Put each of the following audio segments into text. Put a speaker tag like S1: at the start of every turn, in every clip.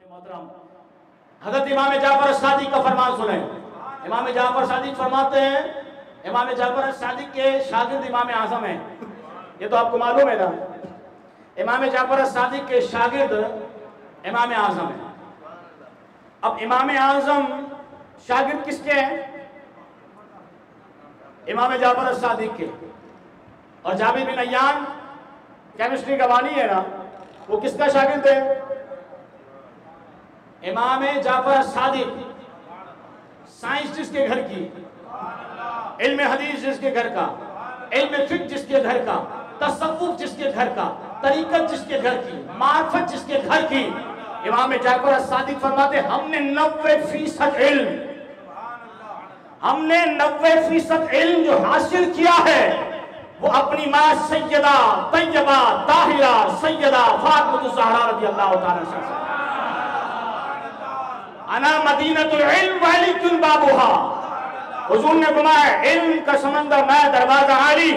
S1: मोहतरम हज़रत इमाम जाफर सादिक का फरमान सुने। इमाम जाफर सादिक फरमाते हैं, इमाम जाफर सादिक के शागिर्द इमाम आज़म हैं, ये तो आपको मालूम है ना। इमाम जाफर सादिक के शागिर्द इमाम आज़म हैं। अब इमाम आज़म शागिर्द किसके हैं? इमाम जाफर सादिक के। और जाबिर बिन अय्यान केमिस्ट्री का वानी है ना, वो किसका शागिर्द है? इमाम जाफर सादिक। साइंस जिसके घर की, इल्म हदीस जिसके घर का, इल्म फिक्र जिसके घर का, तसव्वुफ जिसके घर का, तरीकत जिसके घर की, मार्फत जिसके घर की, इमाम जाफर सादिक फरमाते हमने 90% इल्म, हमने 90% इल्म जो हासिल किया है वो अपनी माँ सैयदा तैयबा ताहिरा सैयदा फातिमा ज़हरा रज़ियल्लाहु ताला अन्हा। अना मदीनतुल इल्म वालिकुल बाबुहा। हुजूर ने फरमाया इल्म का समंदर मैं दरवाजा आली,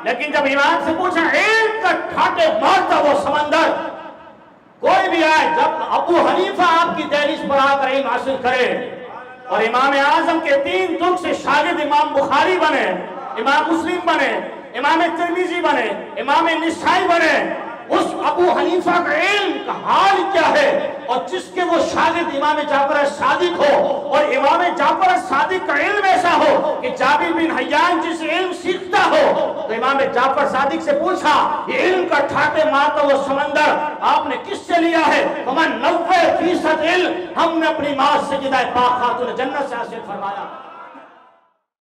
S1: लेकिन जब इमाम से पूछा इल्म का ठाटे मारता वो समंदर, कोई भी आए, जब अबू हनीफा आपकी दहलीज पर आकर इल्म हासिल करे और इमाम आजम के 3 तुर्क से शागिर्द इमाम बुखारी बने, इमाम मुस्लिम बने, इमाम तिर्मिज़ी बने, इमाम निसाई बने, उस अबू हनीफा का इल्म का हाल क्या है? और जिसके वो शागिर्द इमाम जाफर सादिक हो और इमाम जाफर सादिक का इल्म ऐसा हो कि जाबिर बिन हय्यान जिससे इल्म सीखता हो, तो इमाम जाफर सादिक से पूछा ये इल्म का ठाटे मारता वो समंदर आपने किससे लिया है? हमारा 90% इल्म हमने अपनी माँ सैयदा पाक खातून जन्नत से हासिल फरमाया।